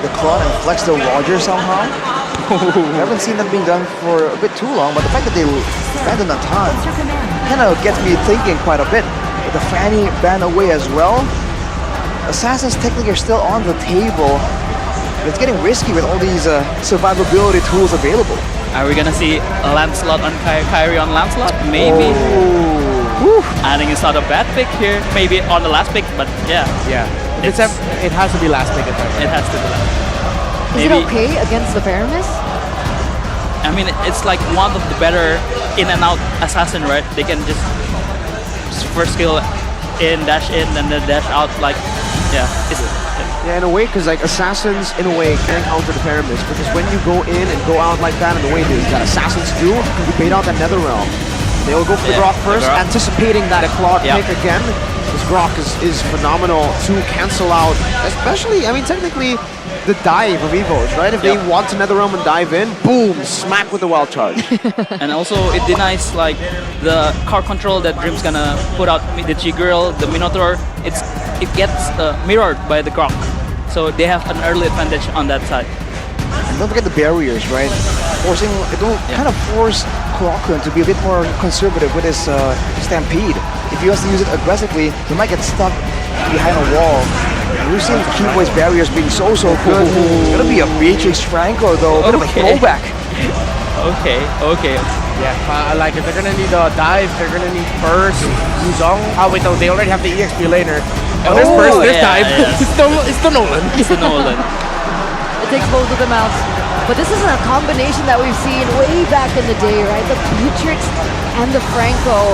the Claw and flex the Roger somehow. I haven't seen that being done for a bit too long, but the fact that they abandoned a ton kind of gets me thinking quite a bit. With the Fanny banned away as well, Assassins technically are still on the table. But it's getting risky with all these survivability tools available. Are we gonna see a Lancelot on Kyrie on Lancelot? Maybe. I think it's not a bad pick here. Maybe on the last pick, but yeah. Yeah. It has to be last pick. It has to be last. Is it okay against the Paramis? I mean, it's like one of the better in and out assassin, right? They can just first skill in, dash in, and then dash out. Like, yeah. Yeah, in a way, because like assassins, in a way, can counter the Paramis. Because when you go in and go out like that, and the way that assassins do, you bait out that Netherrealm. They will go for the Grok first, anticipating that a Claw pick again. This Grok is phenomenal to cancel out, especially, I mean, technically, the dive of evos, right? If they want another realm and dive in, boom, smack with the wild charge. And also, it denies like the car control that Dream's gonna put out the G-Girl, the Minotaur. It gets mirrored by the Grok, so they have an early advantage on that side. And don't forget the barriers, right? Forcing it will kind of force Klokun to be a bit more conservative with his Stampede. If he wants to use it aggressively, he might get stuck behind a wall. And we've seen Keyboy's barriers being so good. It's gonna be a Beatrix Franco though, a bit of a throwback. Okay. Yeah, like if they're gonna need a dive, they're gonna need burst, Yuzong. Oh wait, no, they already have the EXP laner. Oh, there's burst, there's dive. It's the Nolan. It's the Nolan. It takes both of them out. But this is a combination that we've seen way back in the day, right? The Beatrix and the Franco.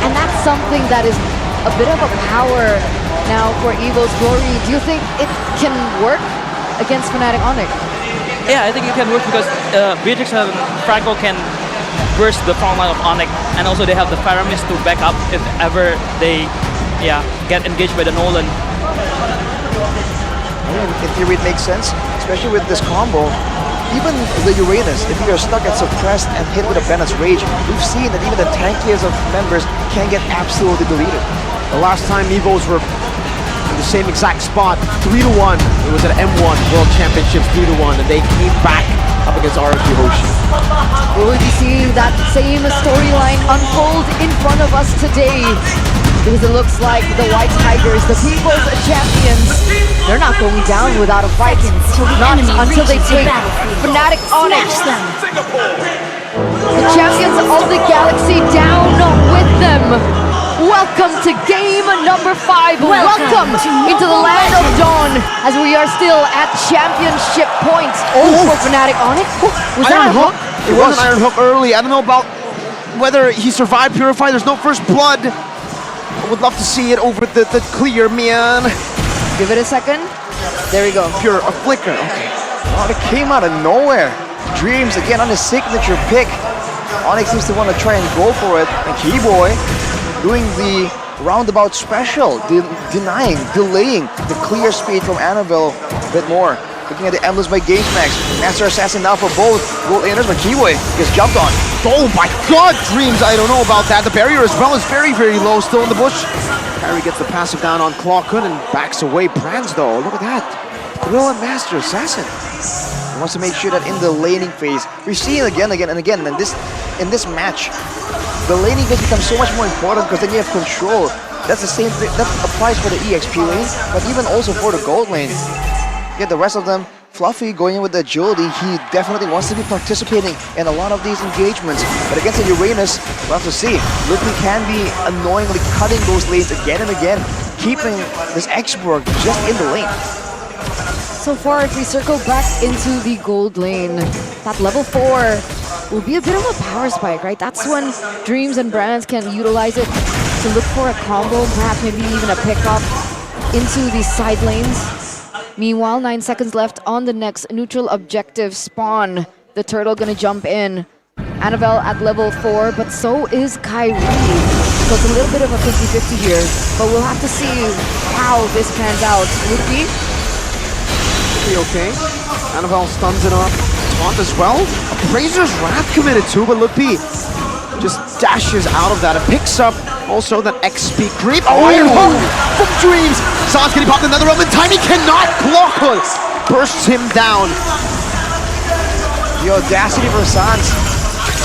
And that's something that is a bit of a power now for Evo's Glory. Do you think it can work against Fnatic ONIC? Yeah, I think it can work because Beatrix and Franco can burst the front line of ONIC, and also they have the Paramis to back up if ever they get engaged by the Nolan. In theory it makes sense, especially with this combo. Even the Uranus, if you are stuck and suppressed and hit with a Bennett's Rage, we've seen that even the tankiest of members can get absolutely deleted. The last time Evos were in the same exact spot, 3-1. It was at M1 World Championships, 3-1, and they came back up against RFG Hoshi. Will we be seeing that same storyline unfold in front of us today? Because it looks like the White Tigers, the people's champions, they're not going down without a fight. Not until they take Fnatic ONIC. The champions of the galaxy down with them. Welcome to game number 5. Welcome into the land of dawn as we are still at championship point. For Fnatic ONIC. Was that a hook? It was an Iron Hook early. I don't know about whether he survived Purify. There's no first blood. I would love to see it over the clear, man. Give it a second. There we go. A flicker. Okay. Oh, it came out of nowhere. Dreams again on his signature pick. ONIC seems to want to try and go for it. And Keyboy doing the roundabout special, delaying the clear speed from Annabelle a bit more. Looking at the emblems by GameMax. Master Assassin now for both gold laners, but Keyboy gets jumped on. Oh my god, Dreams, I don't know about that. The barrier as well is very, very low, still in the bush. Kyrie gets the passive down on Klokun and backs away. Brands though, look at that. Thrill and Master Assassin. He wants to make sure that in the laning phase, we've seen it again and again, and in this match, the laning phase becomes so much more important because then you have control. That's the same thing, that applies for the EXP lane, but even also for the gold lane. Get the rest of them. Fluffy going in with the agility, he definitely wants to be participating in a lot of these engagements. But against the Uranus, we'll have to see. Lupi can be annoyingly cutting those lanes again and again, keeping this X-Borg just in the lane. So far, if we circle back into the gold lane, that level 4 will be a bit of a power spike, right? That's when Dreams and Brands can utilize it to look for a combo, perhaps maybe even a pickup into the side lanes. Meanwhile, 9 seconds left on the next neutral objective spawn. The turtle gonna jump in. Annabelle at level 4, but so is Kyrie. So it's a little bit of a 50-50 here, but we'll have to see how this pans out. Lupi? Okay. Annabelle stuns it up. Taunt as well. Razor's Wrath committed too, but Lupi just dashes out of that and picks up Also, that XP creep. Oh, Iron Hook from Dreams. Sans getting popped in another realm in time. He cannot block it. Bursts him down. The audacity for Sans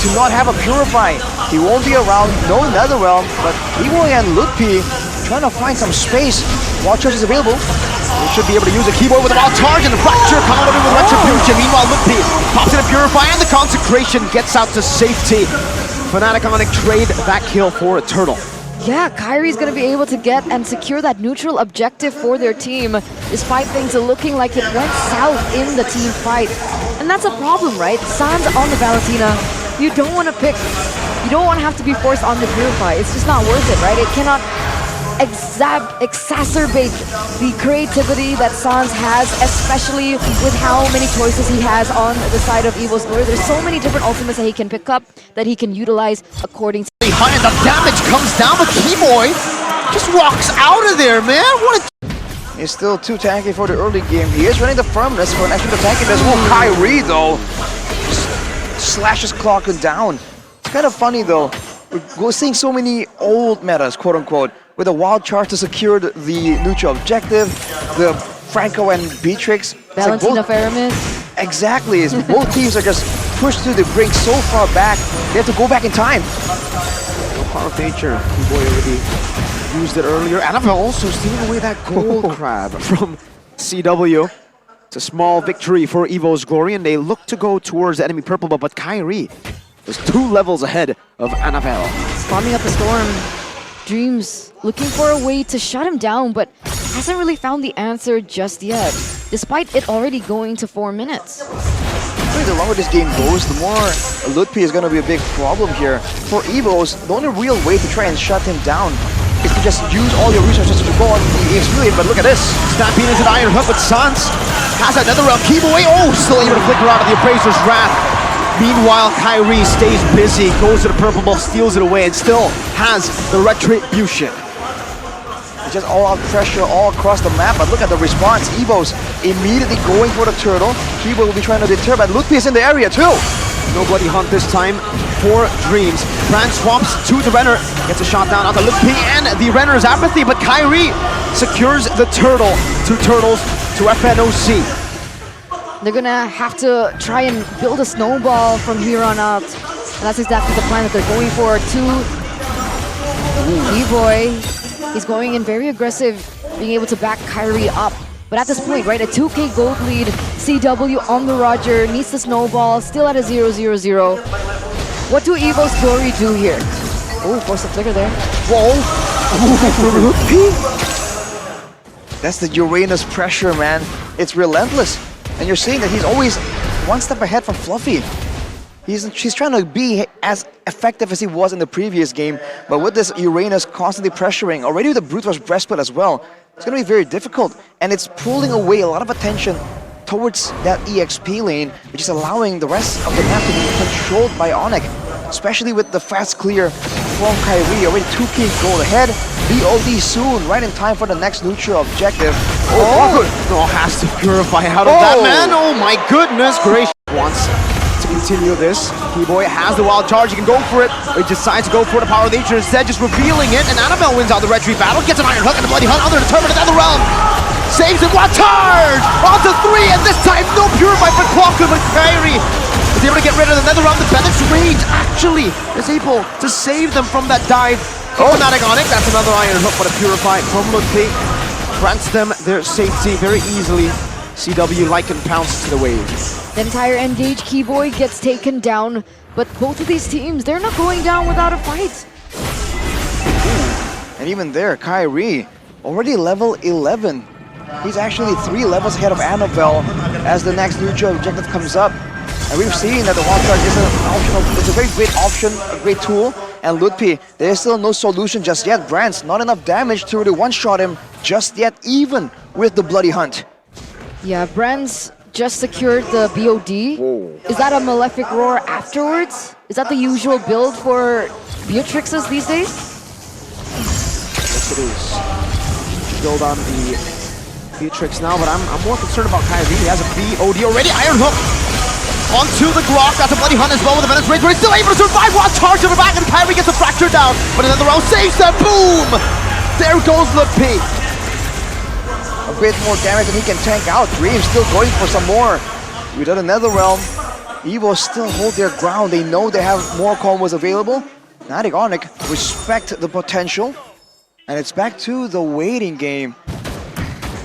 to not have a Purify. He won't be around, no Netherrealm, but Evoy and Ludpi trying to find some space. Wild Charge is available. He should be able to use a keyboard with a wild charge and a fracture comboed in with Retribution. Meanwhile, Ludpi pops in a Purify and the Consecration gets out to safety. Fnatic ONIC trade that kill for a turtle. Yeah, Kyrie's gonna be able to get and secure that neutral objective for their team, despite things looking like it went south in the team fight. And that's a problem, right? Sans on the Valentina, you don't want to pick, you don't want to have to be forced on the Purify. It's just not worth it, right? It cannot exacerbate the creativity that Sans has, especially with how many choices he has on the side of Evo's Glory. There's so many different ultimates that he can pick up, that he can utilize according to... Behind the damage comes down, but Keyboy just walks out of there, man. What a... He's still too tanky for the early game. He is running the firmness for an extra tankiness. Oh, Kyrie though slashes clocking down. It's kind of funny though. We're seeing so many old metas, quote unquote, with a wild charge to secure the neutral objective, the Franco and Beatrix. Valentina Faramis. Exactly. Both teams are just pushed to the brink so far back, they have to go back in time. Power of Nature. Keyboy already used it earlier. Annabelle also stealing away that gold crab from CW. It's a small victory for Evo's Glory, and they look to go towards the enemy purple, but Kyrie was 2 levels ahead of Annabelle. Farming up the storm. Dreams looking for a way to shut him down, but hasn't really found the answer just yet, despite it already going to 4 minutes. The longer this game goes, the more Ludpi is going to be a big problem here. For Evos, the only real way to try and shut him down is to just use all your resources to go on the experience, but look at this. Stampede is an Iron Hook, but Sans has another round. Keyboy, oh, still able to flicker out of the Appraiser's Wrath. Meanwhile, Kyrie stays busy, goes to the purple ball, steals it away, and still has the Retribution. It's just all-out pressure all across the map, but look at the response. Evos immediately going for the turtle. Keyboy will be trying to deter, but Ludpi is in the area too. No bloody hunt this time for Dreams. Brand swaps to the Renner, gets a shot down on the Ludpi and the Renner's apathy, but Kyrie secures the turtle. 2 turtles to FNOC. They're gonna have to try and build a snowball from here on out. And that's exactly the plan that they're going for. Evoy, he's going in very aggressive, being able to back Kyrie up. But at this point, right, a 2K gold lead, CW on the Roger, needs the snowball, still at a 0-0-0. What do Evo's Glory do here? Oh, force the flicker there. Whoa! That's the Uranus pressure, man. It's relentless. And you're seeing that he's always 1 step ahead from Fluffy. She's trying to be as effective as he was in the previous game, but with this Uranus constantly pressuring, already with the Brute Force Breastplate as well, it's going to be very difficult. And it's pulling away a lot of attention towards that EXP lane, which is allowing the rest of the map to be controlled by ONIC, especially with the fast clear from Kyrie. Already 2K gold ahead. BOD soon, right in time for the next neutral objective. Oh, has to purify out of that, man. Oh my goodness gracious. Wants to continue this. Keyboy has the wild charge, he can go for it. But he decides to go for the power of nature instead, just revealing it. And Annabelle wins out the retreat battle, gets an Iron Hook and a bloody hunt under determined in the realm. Saves it, wild charge! Onto 3, and this time no purify for Clocker, but Kyrie is able to get rid of the nether realm. The Bennett's Rage actually is able to save them from that dive. Fnatic ONIC, that's another Iron Hook, but a purify from Ludpi grants them their safety very easily. CW Lycan pounces to the wave. The entire Engage Keyboy gets taken down, but both of these teams, they're not going down without a fight. And even there, Kyrie, already level 11. He's actually 3 levels ahead of Annabelle as the next neutral objective comes up. And we've seen that the wild card is an optional, it's a very great option, a great tool. And Ludpi, there's still no solution just yet. Brands, not enough damage to really one-shot him just yet, even with the Bloody Hunt. Yeah, Brands just secured the BOD. Whoa. Is that a Malefic Roar afterwards? Is that the usual build for Beatrixes these days? Yes, it is. Build on the Beatrix now, but I'm more concerned about Kyrie. He has a BOD already. Iron Hook onto the Grok. That's a bloody hunt as well with the Menace Rage, but he's still able to survive while charged to the back, and Kyrie gets a fracture down. But another round saves them. Boom! There goes Lutpi. A bit more damage than he can tank out. Dream still going for some more. Without another realm, evos still hold their ground. They know they have more combos available. Fnatic ONIC respect the potential. And it's back to the waiting game.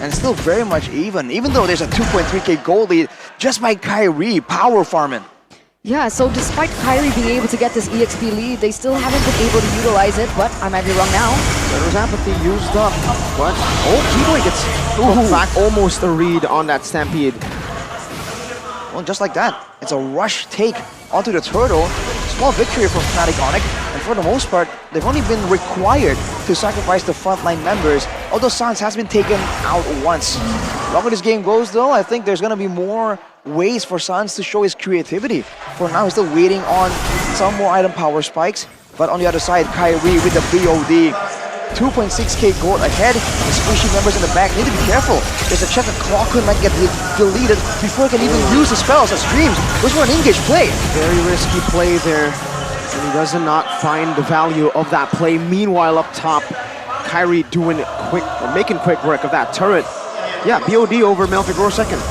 And still very much even though there's a 2.3k gold lead just by Kyrie power farming. Yeah, so despite Kyrie being able to get this EXP lead, they still haven't been able to utilize it, but I might be wrong now. There's apathy used up, but Keyboy gets back almost a read on that Stampede. Well, just like that, it's a rush take onto the turtle. Small victory from Fnatic ONIC, and for the most part, they've only been required to sacrifice the frontline members, although Sans has been taken out once. The longer this game goes though, I think there's gonna be more ways for Sans to show his creativity. For now, he's still waiting on some more item power spikes, but on the other side, Kyrie with the BOD. 2.6k gold ahead. The squishy members in the back need to be careful. There's a chance that Clockwood might get deleted before he can even use the spells as Dreams. Goes for an engage play. Very risky play there. And he does not find the value of that play. Meanwhile, up top, Kyrie doing quick, or making quick work of that turret. Yeah, BOD over Melfigor second.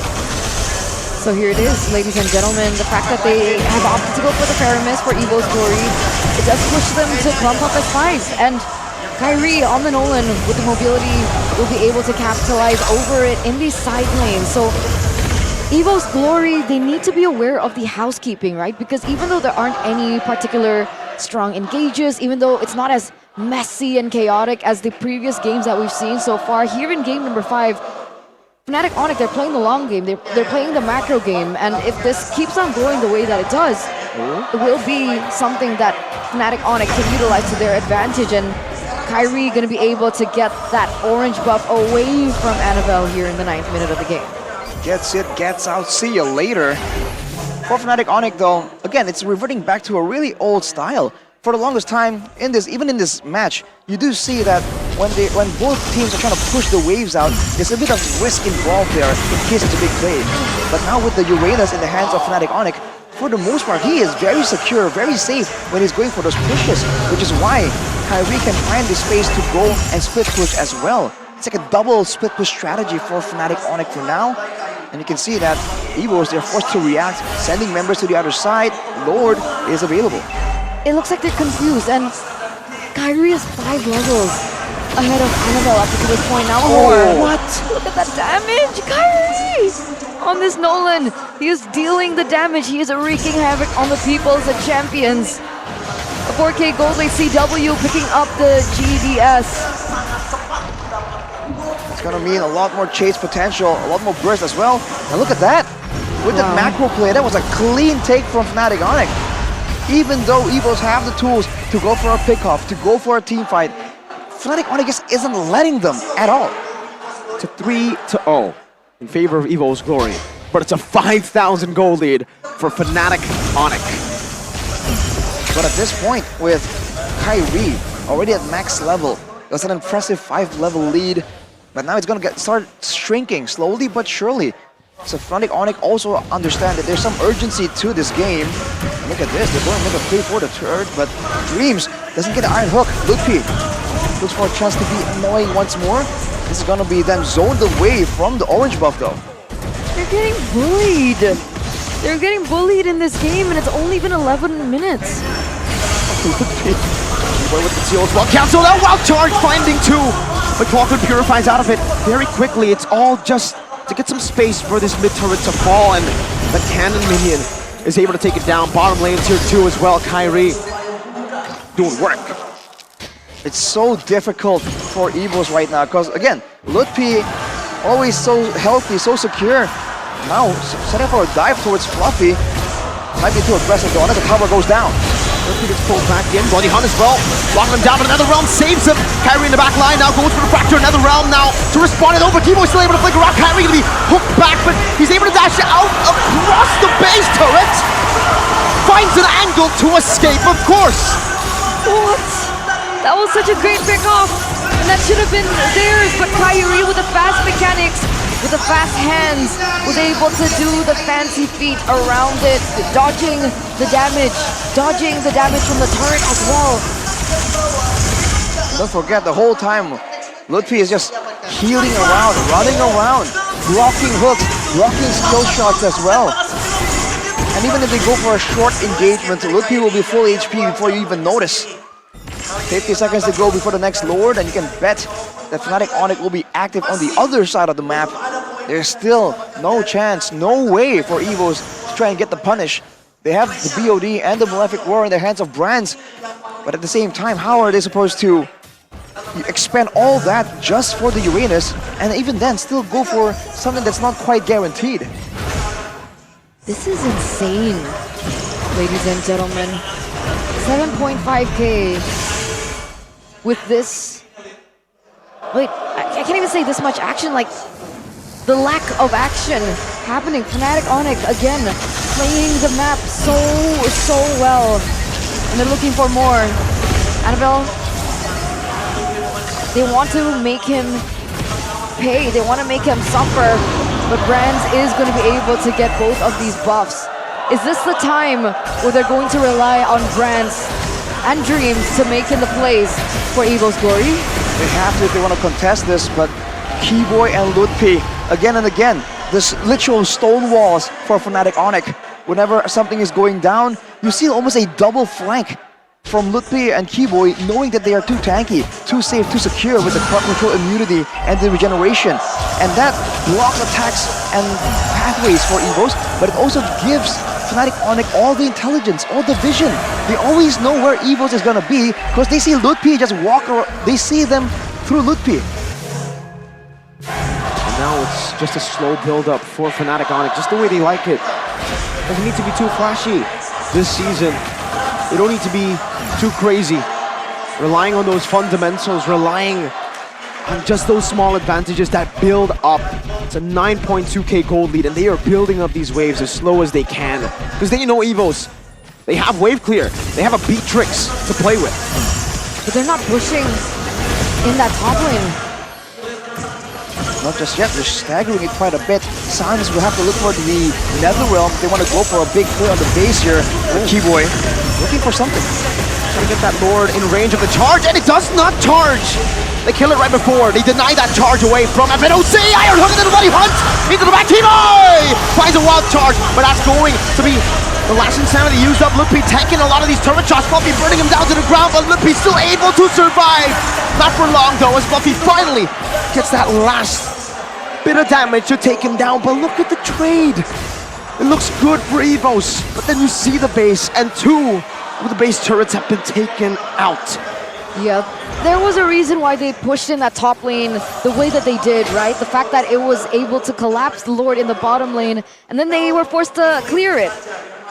So here it is, ladies and gentlemen. The fact that they have opted to go for the Paramis for Evo's Glory, it does push them to clump up as 5. And Kyrie on the Nolan with the mobility will be able to capitalize over it in these side lanes. So Evo's Glory, they need to be aware of the housekeeping, right? Because even though there aren't any particular strong engages, even though it's not as messy and chaotic as the previous games that we've seen so far, here in game number 5, Fnatic ONIC, they're playing the long game, they're playing the macro game, and if this keeps on going the way that it does, it will be something that Fnatic ONIC can utilize to their advantage, and Kyrie going to be able to get that orange buff away from Annabelle here in the 9th minute of the game. Gets it, gets out, see you later. For Fnatic ONIC though, again, it's reverting back to a really old style. For the longest time, even in this match, you do see that when both teams are trying to push the waves out, there's a bit of risk involved there in case it's a big play. But now with the Uranus in the hands of Fnatic ONIC, for the most part, he is very secure, very safe when he's going for those pushes, which is why Kyrie can find the space to go and split push as well. It's like a double split push strategy for Fnatic ONIC for now. And you can see that evos, they're forced to react, sending members to the other side. Lord is available. It looks like they're confused, and Kyrie is 5 levels ahead of Annabelle up to this point now. Oh, what? Look at that damage! Kyrie! On this Nolan, he is dealing the damage. He is wreaking havoc on the peoples and champions. A 4k gold late CW picking up the GDS. It's gonna mean a lot more chase potential, a lot more burst as well. And look at that! With the macro play, that was a clean take from Fnatic ONIC. Even though evos have the tools to go for a pickoff, to go for a team fight, Fnatic ONIC just isn't letting them at all. It's a 3-0 in favor of Evo's Glory, but it's a 5,000 gold lead for Fnatic ONIC. But at this point, with Kyrie already at max level, it was an impressive 5-level lead, but now it's gonna start shrinking slowly but surely. So Fnatic ONIC also understand that there's some urgency to this game. Look at this, they're going to make a play for the turret, but Dreams doesn't get an iron hook. Lutpi looks for a chance to be annoying once more. This is going to be them zoned away from the orange buff though. They're getting bullied. They're getting bullied in this game, and it's only been 11 minutes. With the seal as well, cancel that wild charge, finding 2. But Clockwood purifies out of it very quickly. It's all just to get some space for this mid turret to fall, and the cannon minion is able to take it down. Bottom lane tier 2 as well. Kyrie doing work. It's so difficult for evos right now because again, Lutpi always so healthy, so secure. Now setting up for a dive towards Fluffy. Might be too aggressive though, unless the tower goes down. Lutpi gets pulled back in. Bloody Hunt as well. Locking him down, but another realm saves him. Kyrie in the back line now goes for the fracture. Another realm now to respond it over. Keyboy still able to flicker out. Kyrie gonna be hooked back, but he's able to dash out across the base turret. Finds an angle to escape, of course. What? That was such a great pick off, and that should have been theirs, but Kyrie with the fast mechanics with the fast hands, was able to do the fancy feet around it, dodging the damage from the turret as well. Don't forget, the whole time, Lutfi is just healing around, running around, blocking hooks, blocking skill shots as well. And even if they go for a short engagement, Lutfi will be full HP before you even notice. 50 seconds to go before the next Lord, and you can bet that Fnatic ONIC will be active on the other side of the map. There's still no chance, no way for evos to try and get the punish. They have the BOD and the Malefic Roar in the hands of Brands, but at the same time, how are they supposed to expend all that just for the Uranus, and even then still go for something that's not quite guaranteed? This is insane, ladies and gentlemen. 7.5k with this. Wait, I can't even say this much action, like the lack of action happening. Fnatic ONIC again playing the map so well, and they're looking for more. Annabelle, they want to make him pay, they want to make him suffer, but Brands is going to be able to get both of these buffs. Is this the time where they're going to rely on Brands and Dreams to make in the plays for Evo's glory? They have to if they want to contest this, but Keyboy and Lutfi, again and again, this literal stone walls for Fnatic ONIC. Whenever something is going down, you see almost a double flank from Lutfi and Keyboy, knowing that they are too tanky, too safe, too secure with the crowd control immunity and the regeneration. And that blocks attacks and pathways for evos, but it also gives Fnatic ONIC all the intelligence, all the vision. They always know where evos is gonna be because they see Lutfi just walk around, they see them through Lutfi. And now it's just a slow build-up for Fnatic ONIC, just the way they like it. Doesn't need to be too flashy this season. They don't need to be too crazy. Relying on those fundamentals, relying on just those small advantages that build up. It's a 9.2k gold lead, and they are building up these waves as slow as they can. Because they know evos. They have wave clear. They have a Beatrix to play with. But they're not pushing in that top lane. Not just yet, they're staggering it quite a bit. Sans will have to look for the Netherrealm. They want to go for a big play on the base here. Keyboy looking for something. Trying to get that Lord in range of the charge, and it does not charge! They kill it right before. They deny that charge away from FNOC. Iron Hook into the bloody hunt! Into the back, Keyboy! Finds a wild charge, but that's going to be the last insanity used up. Lutfi tanking a lot of these turret shots. Fluffy burning him down to the ground, but Lutfi still able to survive. Not for long though, as Fluffy finally gets that last bit of damage to take him down. But look at the trade. It looks good for evos, but then you see the base, and two of the base turrets have been taken out. Yep. There was a reason why they pushed in that top lane the way that they did, right? The fact that it was able to collapse the Lord in the bottom lane, and then they were forced to clear it.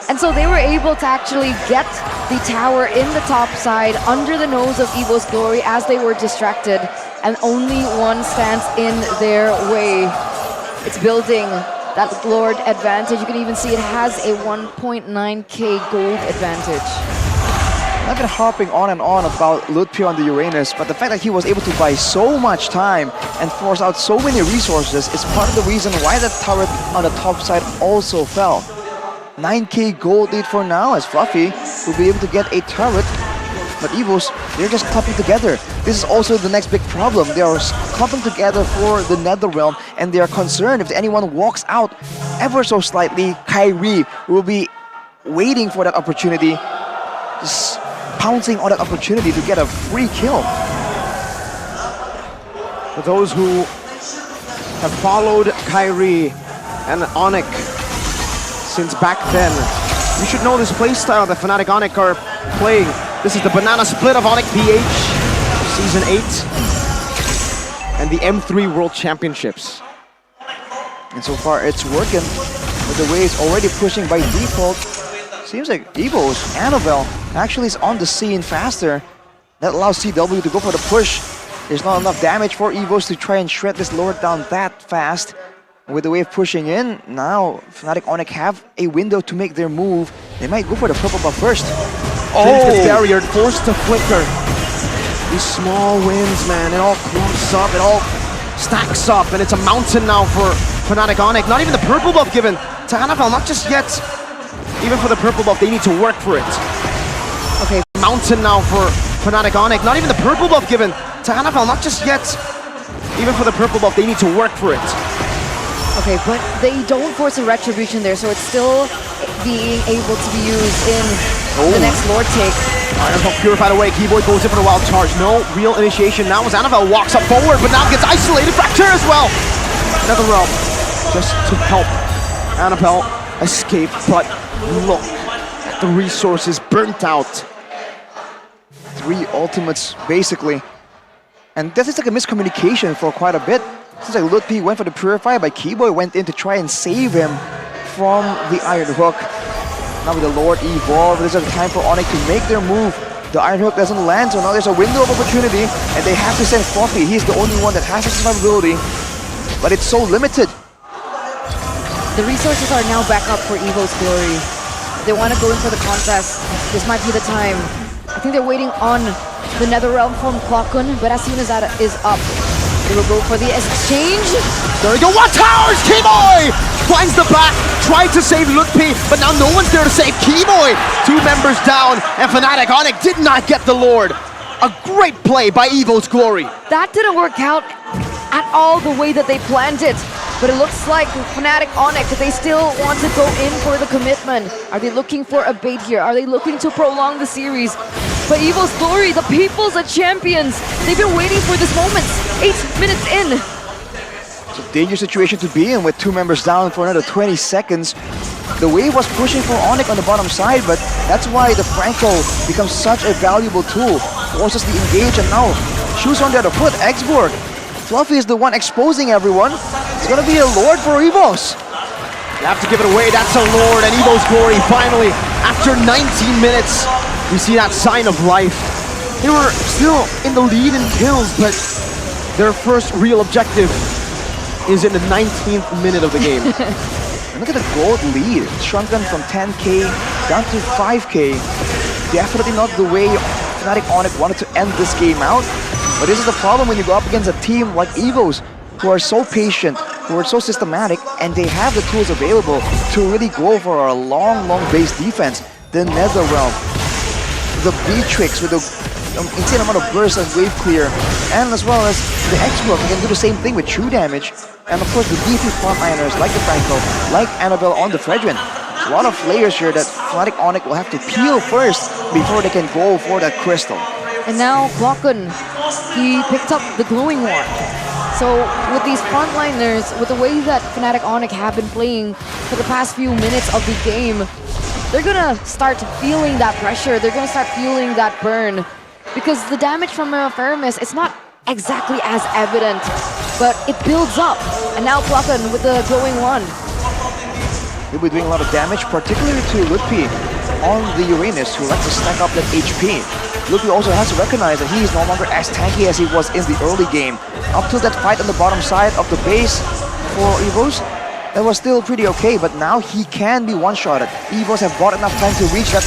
And so they were able to actually get the tower in the top side under the nose of Evo's glory as they were distracted, and only one stands in their way. It's building that Lord advantage. You can even see it has a 1.9k gold advantage. I've been harping on and on about Lutfi on the Uranus, but the fact that he was able to buy so much time and force out so many resources is part of the reason why that turret on the top side also fell. 9k gold lead for now, as Fluffy will be able to get a turret, but evos, they're just clumping together. This is also the next big problem. They are clumping together for the Netherrealm, and they are concerned if anyone walks out ever so slightly, Kyrie will be waiting for that opportunity, just pouncing on that opportunity to get a free kill. For those who have followed Kyrie and ONIC since back then, you should know this playstyle that Fnatic ONIC are playing. This is the banana split of ONIC PH, Season 8, and the M3 World Championships. And so far it's working, with the waves already pushing by default. Seems like Evo's Annabelle actually is on the scene faster. That allows CW to go for the push. There's not enough damage for Evos to try and shred this Lord down that fast. With the wave pushing in, now Fnatic ONIC have a window to make their move. They might go for the purple buff first. James gets barriered, forced to flicker. These small wins, man, it all clumps up, it all stacks up, and it's a mountain now for Fnatic ONIC. Not even the purple buff given to NFL, not just yet. Even for the purple buff, they need to work for it. Okay. Mountain now for Fnatic ONIC. Not even the purple buff given to NFL, not just yet. Even for the purple buff, they need to work for it. Okay, but they don't force a retribution there, so it's still being able to be used in the next Lord take. Annabelle purified away. Keyboy goes in for the wild charge. No real initiation now as Annabelle walks up forward, but now gets isolated. Fracture as well. Another realm just to help Annabelle escape, but look at the resources burnt out. 3 ultimates, basically. And this is like a miscommunication for quite a bit. Since like Lutpi went for the Purify, but Keyboy went in to try and save him from the Iron Hook. Now with the Lord Evolve, there's a time for ONIC to make their move. The Iron Hook doesn't land, so now there's a window of opportunity, and they have to send Fluffy. He's the only one that has the survivability, but it's so limited. The resources are now back up for Evo's Glory. They want to go in for the contest. This might be the time. I think they're waiting on the Netherrealm from Kwakun, but as soon as that is up, they will go for the exchange. There we go, what towers? Keyboy finds the back, tried to save Lutpi, but now no one's there to save Keyboy. 2 members down, and Fnatic ONIC did not get the Lord. A great play by Evo's Glory. That didn't work out at all the way that they planned it. But it looks like Fnatic ONIC, they still want to go in for the commitment. Are they looking for a bait here? Are they looking to prolong the series? But Evo's Glory, the people's the champions. They've been waiting for this moment. 8 minutes in. It's a dangerous situation to be in with 2 members down for another 20 seconds. The wave was pushing for ONIC on the bottom side, but that's why the Franco becomes such a valuable tool. Forces the engage, and now shoes on the other foot. Exborg. Fluffy is the one exposing everyone. It's gonna be a Lord for Evos. You have to give it away, that's a Lord, and Evo's Glory finally, after 19 minutes, we see that sign of life. They were still in the lead in kills, but their first real objective is in the 19th minute of the game. And look at the gold lead. It's shrunken from 10k down to 5k. Definitely not the way Fnatic ONIC wanted to end this game out. But this is the problem when you go up against a team like Evos, who are so patient, who are so systematic, and they have the tools available to really go for a long base defense. The Netherrealm, the B-Tricks with the insane amount of burst and wave clear, and as well as the X-Block, you can do the same thing with true damage. And of course the DP frontliners like the Franco, like Annabelle on the Fredrin. A lot of players here that Fnatic ONIC will have to peel first before they can go for that crystal. And now Kwakun, he picked up the glowing one. So with these frontliners, with the way that Fnatic ONIC have been playing for the past few minutes of the game, they're gonna start feeling that pressure. They're gonna start feeling that burn. Because the damage from Feramis, it's not exactly as evident, but it builds up. And now Kwakun with the glowing one. He'll be doing a lot of damage, particularly to Lutpi on the Uranus, who likes to stack up that HP. Lutpi also has to recognize that he is no longer as tanky as he was in the early game. Up till that fight on the bottom side of the base for Evos, that was still pretty okay, but now he can be one-shotted. Evos have bought enough time to reach that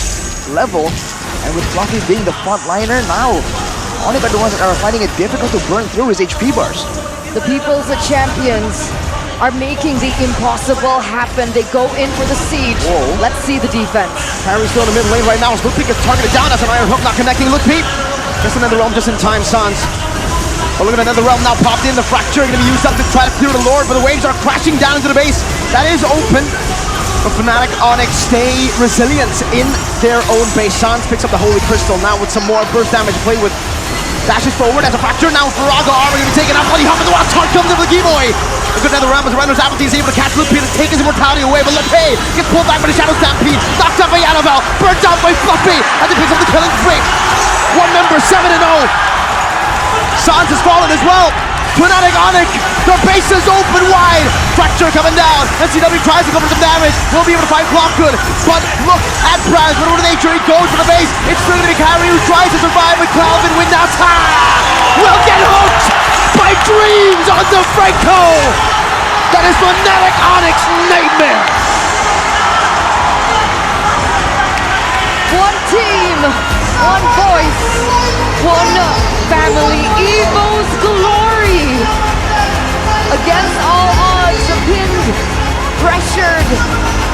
level, and with Fluffy being the frontliner now, ONIC are the ones that are finding it difficult to burn through his HP bars. The people's the champions are making the impossible happen. They go in for the siege. Whoa. Let's see the defense. Harry's still in the mid lane right now as Lutpi gets targeted down as an Iron Hook not connecting Lutpi. Just another realm just in time, Sans. But look at another realm now popped in. The Fracture going to be used up to try to clear the Lord, but the waves are crashing down into the base. That is open. But Fnatic ONIC stay resilient in their own base. Sans picks up the Holy Crystal now with some more burst damage to play with. Dashes forward as a Fracture now. Faraga armor going to be taken out. Bloody Hop in the wild charge comes in for the Keyboy. A good another round as Renner's Apathy is able to catch Lutpi to take his immortality away, but Lutpi gets pulled back by the Shadow Stampede, knocked out by Annabelle, burnt down by Fluffy, as he picks up the killing spree. 1 member, 7-0. Sans has fallen as well. Fnatic ONIC, their base is open wide. Fracture coming down. NCW tries to cover some damage. Will be able to find Kwakun, but look at Braz. But over to nature, he goes for the base. It's still going to be Carry who tries to survive with Calvin Wind now. Will get hooked by Dreams on the Franco. That is Fnatic ONIC's nightmare. One team, one voice, one family. Evo's Glory. against all odds, pinned, pressured,